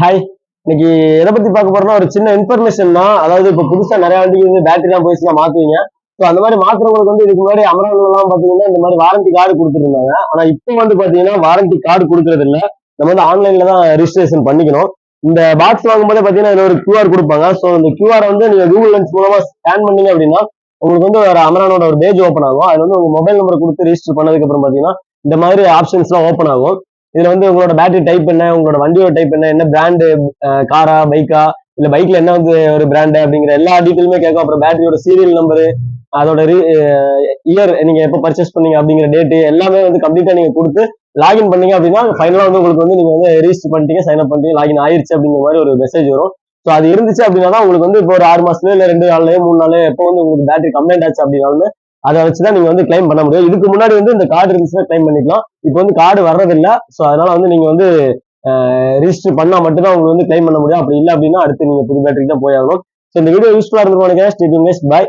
Hi. இன்னைக்கு எதை பத்தி பார்க்க போறோம்னா ஒரு சின்ன இன்ஃபர்மேஷன் தான். அதாவது இப்ப புதுசா நிறைய வண்டிக்கு வந்து பேட்டரி எல்லாம் போயிடுச்சுன்னா மாத்துவீங்க. ஸோ அந்த மாதிரி மாத்துறவங்களுக்கு வந்து இதுக்கு முன்னாடி அமராவதி எல்லாம் பாத்தீங்கன்னா இந்த மாதிரி வாரண்டி கார்டு கொடுத்துட்டு இருந்தாங்க. ஆனா இப்போ வந்து பாத்தீங்கன்னா வாரண்டி கார்டு கொடுக்கறது இல்ல. நம்ம வந்து ஆன்லைன்ல தான் ரிஜிஸ்ட்ரேஷன் பண்ணிக்கணும். இந்த பாக்ஸ் வாங்கும்போது பாத்தீங்கன்னா இதுல ஒரு QR கொடுப்பாங்க. ஸோ இந்த QR வந்து நீங்க கூகுள் லென்ஸ் மூலமா ஸ்கேன் பண்ணீங்க அப்படின்னா உங்களுக்கு வந்து ஒரு அமரானோட ஒரு பேஜ் ஓப்பன் ஆகும். அதுல வந்து உங்க மொபைல் நம்பர் கொடுத்து ரிஜிஸ்டர் பண்ணதுக்கு அப்புறம் பாத்தீங்கன்னா இந்த மாதிரி ஆப்ஷன்ஸ் எல்லாம் ஓப்பன் ஆகும். இதுல வந்து உங்களோட பேட்டரி டைப் என்ன, உங்களோட வண்டியோட டைப் என்ன பிராண்டு, காரா, பைக்கா, இல்ல பைக்ல என்ன வந்து ஒரு பிராண்டு அப்படிங்கிற எல்லா டீட்டெயிலுமே கேட்கும். அப்புறம் பேட்டரியோட சீரியல் நம்பரு, அதோட இயர், நீங்க எப்போ பர்ச்சேஸ் பண்ணீங்க அப்படிங்கிற டேட்டு எல்லாமே வந்து கம்ப்ளீட்டா நீங்க கொடுத்து லாகின் பண்ணீங்க அப்படின்னா ஃபைனலா வந்து உங்களுக்கு வந்து நீங்க வந்து ரெஜிஸ்டர் பண்ணிட்டீங்க, சைன் அப் பண்ணிட்டீங்க, லாகின் ஆயிருச்சு அப்படிங்கிற மாதிரி ஒரு மெசேஜ் வரும். ஸோ அது இருந்துச்சு அப்படின்னா தான் உங்களுக்கு வந்து இப்போ ஒரு 6 மாசத்துல இல்ல 2 நாள்லயோ 3 நாள்லயோ எப்போ வந்து உங்களுக்கு பேட்டரி கம்ப்ளைண்ட் ஆச்சு அப்படின்னாலுமே அதை வச்சுதான் நீங்க வந்து கிளைம் பண்ண முடியும். இதுக்கு முன்னாடி வந்து இந்த கார்டு இருந்துச்சுன்னா கிளைம் பண்ணிக்கலாம். இப்போ வந்து கார்டு வர்றதில்ல. ஸோ அதனால வந்து நீங்க வந்து ரிஜிஸ்டர் பண்ணா மட்டும்தான் உங்களுக்கு வந்து கிளைம் பண்ண முடியும். அப்படி இல்லை அப்படின்னா அடுத்து நீங்க புது பேட்டரிக்கு தான் போய் ஆகணும். ஸோ இந்த வீடியோ யூஸ்ஃபுல்லா இருக்கும் நினைக்கிறேன். பாய்.